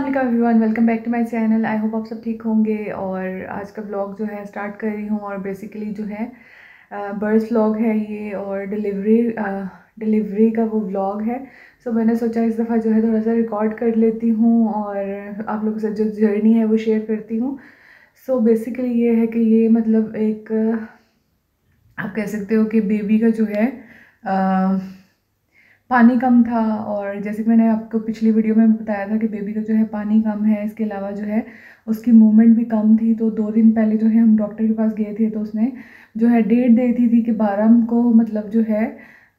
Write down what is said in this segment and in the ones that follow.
वालेकुम everyone, welcome back to my channel. I hope आप सब ठीक होंगे। और आज का व्लॉग जो है स्टार्ट कर रही हूँ और बेसिकली जो है बर्थ व्लॉग है ये और डिलीवरी का वो व्लॉग है। सो मैंने सोचा इस दफ़ा जो है थोड़ा सा रिकॉर्ड कर लेती हूँ और आप लोगों से जो जर्नी है वो शेयर करती हूँ। सो बेसिकली ये है कि ये मतलब एक आप कह सकते हो कि बेबी का जो है पानी कम था। और जैसे कि मैंने आपको पिछली वीडियो में बताया था कि बेबी का जो है पानी कम है, इसके अलावा जो है उसकी मूवमेंट भी कम थी। तो 2 दिन पहले जो है हम डॉक्टर के पास गए थे, तो उसने जो है डेट दी थी कि 12 को मतलब जो है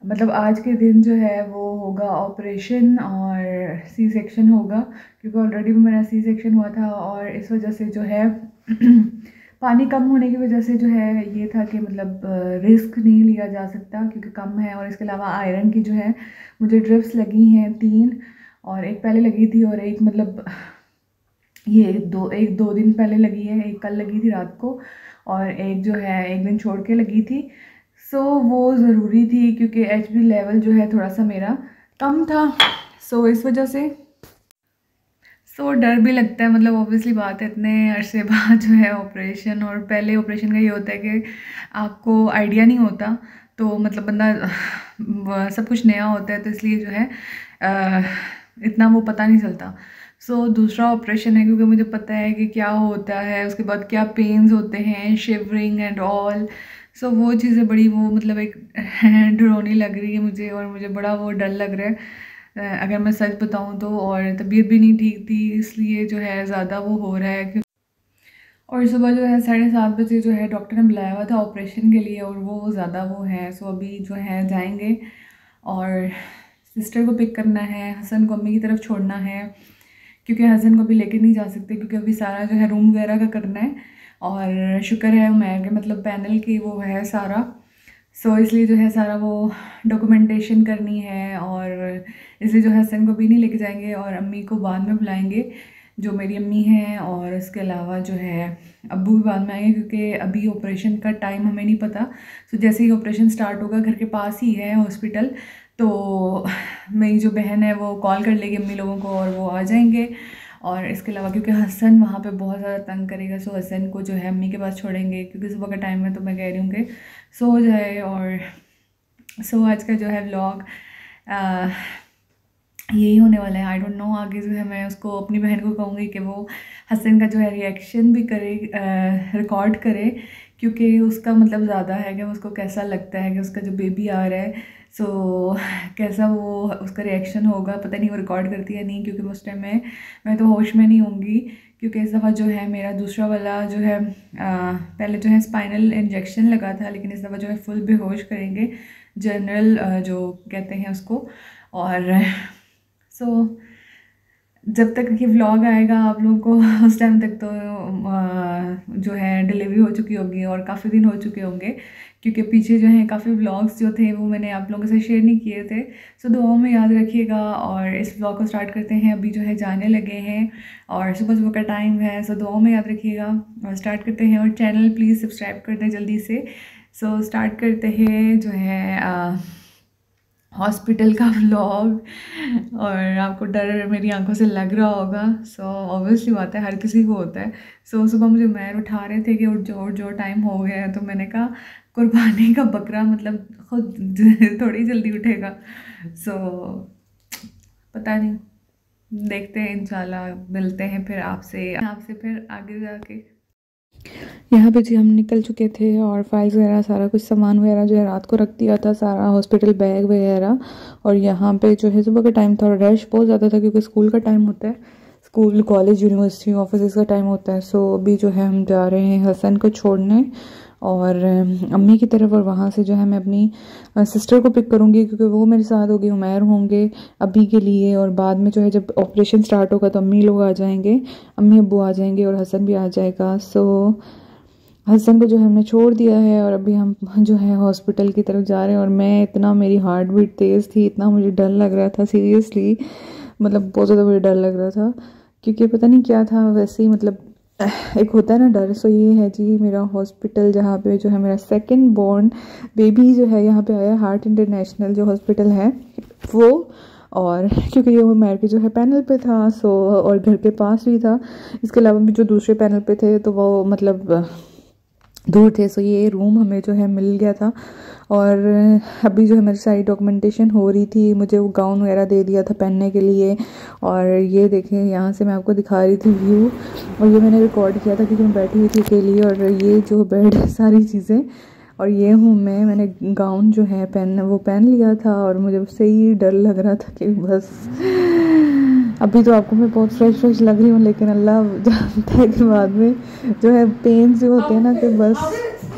मतलब आज के दिन जो है वो होगा ऑपरेशन और सी सेक्शन होगा, क्योंकि ऑलरेडी भी मेरा सी सेक्शन हुआ था। और इस वजह से जो है पानी कम होने की वजह से जो है ये था कि मतलब रिस्क नहीं लिया जा सकता क्योंकि कम है। और इसके अलावा आयरन की जो है मुझे ड्रिप्स लगी हैं 3, और एक पहले लगी थी और एक मतलब ये एक दो दिन पहले लगी है। एक कल लगी थी रात को और एक जो है एक दिन छोड़ के लगी थी। सो वो ज़रूरी थी क्योंकि HB लेवल जो है थोड़ा सा मेरा कम था। सो इस वजह से डर भी लगता है, मतलब ऑब्वियसली बात है इतने अरसे बाद जो है ऑपरेशन। और पहले ऑपरेशन का ये होता है कि आपको आइडिया नहीं होता, तो मतलब बंदा सब कुछ नया होता है, तो इसलिए जो है इतना वो पता नहीं चलता। दूसरा ऑपरेशन है क्योंकि मुझे पता है कि क्या होता है, उसके बाद क्या पेन्स होते हैं, शिवरिंग एंड ऑल। वो चीज़ें बड़ी वो मतलब एक डरावनी लग रही है मुझे, और मुझे बड़ा वो डर लग रहा है अगर मैं सच बताऊं तो। और तबीयत भी नहीं ठीक थी, इसलिए जो है ज़्यादा वो हो रहा है। और सुबह जो है 7:30 बजे जो है डॉक्टर ने बुलाया हुआ था ऑपरेशन के लिए, और वो ज़्यादा वो है। अभी जो है जाएंगे और सिस्टर को पिक करना है, हसन को अम्मी की तरफ छोड़ना है क्योंकि हसन को भी लेके नहीं जा सकते क्योंकि अभी सारा जो है रूम वगैरह का करना है। और शुक्र है उमैर के मतलब पैनल की वो है सारा। इसलिए जो है सारा वो डॉक्यूमेंटेशन करनी है, और इसलिए जो है हसन को भी नहीं लेके जाएंगे और अम्मी को बाद में बुलाएंगे, जो मेरी अम्मी हैं। और इसके अलावा जो है अब्बू भी बाद में आएंगे क्योंकि अभी ऑपरेशन का टाइम हमें नहीं पता। जैसे ही ऑपरेशन स्टार्ट होगा, घर के पास ही है हॉस्पिटल, तो मेरी जो बहन है वो कॉल कर लेगी अम्मी लोगों को और वो आ जाएंगे। और इसके अलावा क्योंकि हसन वहाँ पे बहुत ज़्यादा तंग करेगा, हसन को जो है अम्मी के पास छोड़ेंगे क्योंकि सुबह का टाइम है, तो मैं कह रही हूँ कि सो जाए। और आज का जो है व्लॉग यही होने वाला है। आई डोंट नो आगे जो है मैं उसको अपनी बहन को कहूँगी कि वो हसन का जो है रिएक्शन भी करे, रिकॉर्ड करे, क्योंकि उसका मतलब ज़्यादा है कि उसको कैसा लगता है कि उसका जो बेबी आ रहा है। कैसा वो उसका रिएक्शन होगा, पता नहीं वो रिकॉर्ड करती है नहीं, क्योंकि उस टाइम में मैं तो होश में नहीं होंगी। क्योंकि इस दफ़ा जो है मेरा दूसरा वाला जो है पहले जो है स्पाइनल इंजेक्शन लगा था, लेकिन इस दफ़ा जो है फुल बेहोश करेंगे, जनरल जो कहते हैं उसको। और जब तक ये व्लॉग आएगा आप लोगों को उस टाइम तक तो जो है डिलीवरी हो चुकी होगी और काफ़ी दिन हो चुके होंगे, क्योंकि पीछे जो है काफ़ी व्लॉग्स जो थे वो मैंने आप लोगों से शेयर नहीं किए थे। दुआओं में याद रखिएगा। और इस व्लॉग को स्टार्ट करते हैं, अभी जो है जाने लगे हैं और सुबह सुबह का टाइम है। दुआओं में याद रखिएगा और स्टार्ट करते हैं। और चैनल प्लीज़ सब्सक्राइब कर दें जल्दी से। स्टार्ट करते हैं जो है हॉस्पिटल का व्लॉग। और आपको डर मेरी आंखों से लग रहा होगा, ऑब्वियसली बात है, हर किसी को होता है। सुबह मुझे मैर उठा रहे थे कि उठ जो टाइम हो गया है, तो मैंने कहा कुर्बानी का बकरा मतलब खुद थोड़ी जल्दी उठेगा। पता नहीं, देखते हैं, इंशाल्लाह मिलते हैं फिर आपसे फिर आगे जाके। यहाँ पे जी हम निकल चुके थे और फाइल्स वगैरह सारा कुछ सामान वगैरह जो है रात को रख दिया था, सारा हॉस्पिटल बैग वगैरह। और यहाँ पे जो है सुबह का टाइम था और रश बहुत ज़्यादा था क्योंकि स्कूल का टाइम होता है, स्कूल कॉलेज यूनिवर्सिटी ऑफिस का टाइम होता है। अभी जो है हम जा रहे हैं हसन को छोड़ने और अम्मी की तरफ, और वहाँ से जो है मैं अपनी सिस्टर को पिक करूँगी क्योंकि वो मेरे साथ होगी, उमैर होंगे अभी के लिए। और बाद में जो है जब ऑपरेशन स्टार्ट होगा तो अम्मी लोग आ जाएंगे, अम्मी अब्बू आ जाएंगे और हसन भी आ जाएगा। हसन को जो है हमने छोड़ दिया है और अभी हम जो है हॉस्पिटल की तरफ जा रहे हैं। और मैं इतना, मेरी हार्ट बीट तेज़ थी, इतना मुझे डर लग रहा था, सीरियसली मतलब बहुत ज़्यादा मुझे डर लग रहा था क्योंकि पता नहीं क्या था, वैसे ही मतलब एक होता है ना डर। ये है जी मेरा हॉस्पिटल, जहाँ पे जो है मेरा सेकंड बॉर्न बेबी जो है यहाँ पे आया, हार्ट इंटरनेशनल जो हॉस्पिटल है वो। और क्योंकि ये उमैर के जो है पैनल पे था, सो और घर के पास भी था। इसके अलावा भी जो दूसरे पैनल पे थे तो वो मतलब दूर थे। सो ये रूम हमें जो है मिल गया था। और अभी जो है मेरी सारी डॉक्यूमेंटेशन हो रही थी, मुझे वो गाउन वगैरह दे दिया था पहनने के लिए। और ये देखें, यहाँ से मैं आपको दिखा रही थी व्यू, और ये मैंने रिकॉर्ड किया था क्योंकि मैं बैठी हुई थी अकेली। और ये जो बेड सारी चीज़ें, और ये हूँ मैंने गाउन जो है पहन लिया था। और मुझे उससे ही डर लग रहा था कि बस अभी तो आपको मैं बहुत फ्रेश लग रही हूँ, लेकिन अल्लाह जानता है कि बाद में जो है पेन जो होते हैं ना कि बस।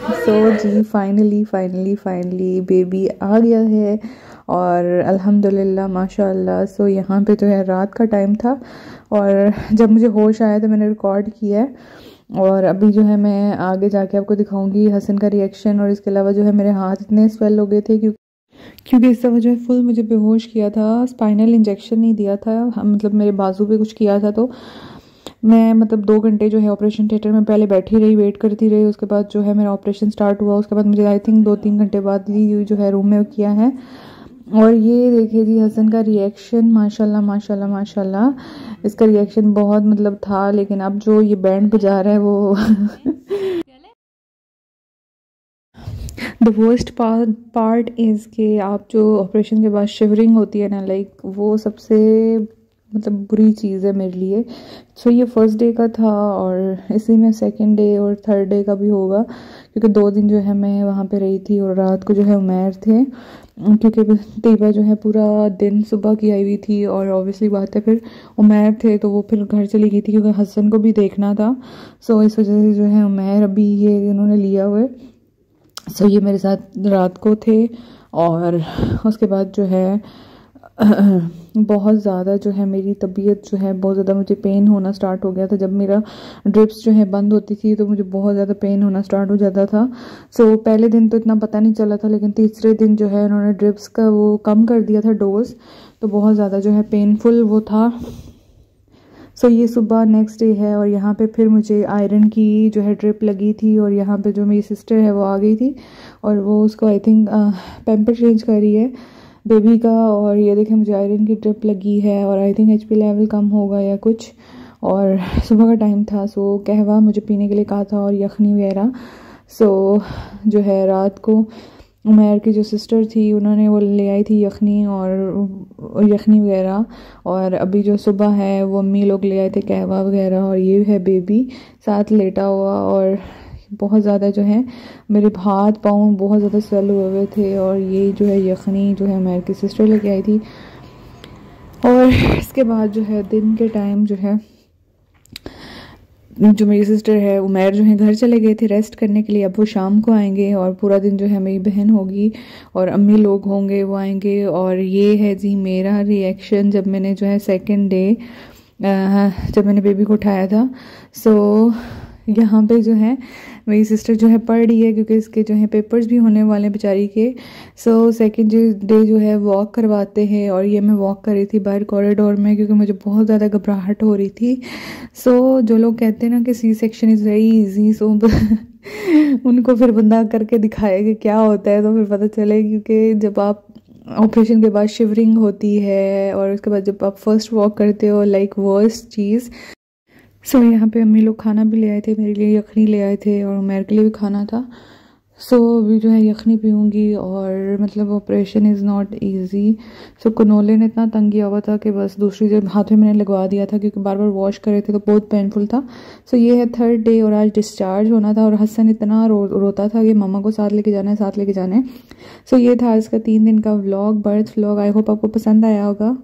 सो जी फाइनली बेबी आ गया है और अल्हम्दुलिल्लाह माशाअल्लाह। सो यहाँ पे जो है रात का टाइम था और जब मुझे होश आया तो मैंने रिकॉर्ड किया है। और अभी जो है मैं आगे जाके आपको दिखाऊंगी हसन का रिएक्शन। और इसके अलावा जो है मेरे हाथ इतने स्वेल हो गए थे क्योंकि इस दफ़ा जो है फुल मुझे बेहोश किया था, स्पाइनल इंजेक्शन नहीं दिया था, मतलब मेरे बाजू पे कुछ किया था। तो मैं मतलब 2 घंटे जो है ऑपरेशन थिएटर में पहले बैठी रही, वेट करती रही। उसके बाद जो है मेरा ऑपरेशन स्टार्ट हुआ, उसके बाद मुझे आई थिंक 2-3 घंटे बाद ही जो है रूम में किया है। और ये देखिए जी हसन का रिएक्शन, माशाल्लाह इसका रिएक्शन बहुत मतलब था। लेकिन अब जो ये बैंड बजा रहा है वो द वर्स्ट पार्ट इज़ कि आप जो ऑपरेशन के बाद शिवरिंग होती है ना, लाइक वो सबसे मतलब बुरी चीज़ है मेरे लिए। सो ये फर्स्ट डे का था और इसी में सेकंड डे और थर्ड डे का भी होगा, क्योंकि 2 दिन जो है मैं वहाँ पे रही थी और रात को जो है उमैर थे, क्योंकि तैयबा जो है पूरा दिन सुबह की आई हुई थी। और ऑब्वियसली बात है फिर उमैर थे तो वो फिर घर चली गई थी क्योंकि हसन को भी देखना था। सो इस वजह से जो है उमैर अभी ये इन्होंने लिया हुआ है। सो ये मेरे साथ रात को थे। और उसके बाद जो है बहुत ज़्यादा जो है मेरी तबीयत जो है बहुत ज़्यादा, मुझे पेन होना स्टार्ट हो गया था। जब मेरा ड्रिप्स जो है बंद होती थी तो मुझे बहुत ज़्यादा पेन होना स्टार्ट हो जाता था। सो पहले दिन तो इतना पता नहीं चला था, लेकिन तीसरे दिन जो है उन्होंने ड्रिप्स का वो कम कर दिया था डोज, तो बहुत ज़्यादा जो है पेनफुल वो था। सो ये सुबह नेक्स्ट डे है और यहाँ पे फिर मुझे आयरन की जो है ड्रिप लगी थी। और यहाँ पे जो मेरी सिस्टर है वो आ गई थी और वो उसको आई थिंक पैम्पर चेंज कर रही है बेबी का। और ये देखें मुझे आयरन की ड्रिप लगी है और आई थिंक HP लेवल कम होगा या कुछ। और सुबह का टाइम था, सो कहवा मुझे पीने के लिए कहा था और यखनी वगैरह। सो जो है रात को उमैर की जो सिस्टर थी उन्होंने वो ले आई थी यखनी और यखनी वगैरह। और अभी जो सुबह है वो अम्मी लोग ले आए थे कहवा वगैरह। और ये है बेबी साथ लेटा हुआ और बहुत ज़्यादा जो है मेरे हाथ पाँव बहुत ज़्यादा स्वेल हुए थे। और ये जो है यखनी जो है उमैर की सिस्टर लेके आई थी। और इसके बाद जो है दिन के टाइम जो है जो मेरी सिस्टर है उमैर जो है घर चले गए थे रेस्ट करने के लिए। अब वो शाम को आएंगे और पूरा दिन जो है मेरी बहन होगी और अम्मी लोग होंगे वो आएंगे। और ये है जी मेरा रिएक्शन जब मैंने जो है सेकंड डे जब मैंने बेबी को उठाया था। सो यहाँ पे जो है मेरी सिस्टर जो है पढ़ रही है क्योंकि इसके जो है पेपर्स भी होने वाले हैं बेचारी के। सो सेकंड डे जो है वॉक करवाते हैं और ये मैं वॉक कर रही थी बाहर कॉरिडोर में क्योंकि मुझे बहुत ज़्यादा घबराहट हो रही थी। सो जो लोग कहते हैं ना कि C section is very easy, so उनको फिर बंदा करके दिखाए कि क्या होता है तो फिर पता चले। क्योंकि जब आप ऑपरेशन के बाद शिवरिंग होती है और उसके बाद जब आप फर्स्ट वॉक करते हो लाइक वर्स्ट चीज़। सो यहाँ पे अम्मी लोग खाना भी ले आए थे, मेरे लिए यखनी ले आए थे और उमैर के लिए भी खाना था। सो अभी जो है यखनी पीऊँगी। और मतलब ऑपरेशन इज़ नॉट इजी। सो कनोले ने इतना तंग किया हुआ था कि बस दूसरी जगह हाथ में मैंने लगवा दिया था क्योंकि बार बार वॉश कर रहे थे तो बहुत पेनफुल था। सो ये है थर्ड डे और आज डिस्चार्ज होना था और हसन इतना रोता था कि मम्मा को साथ लेके जाना है साथ लेके जाना है। सो ये था आज का 3 दिन का vlog, birth vlog. I hope आपको पसंद आया होगा।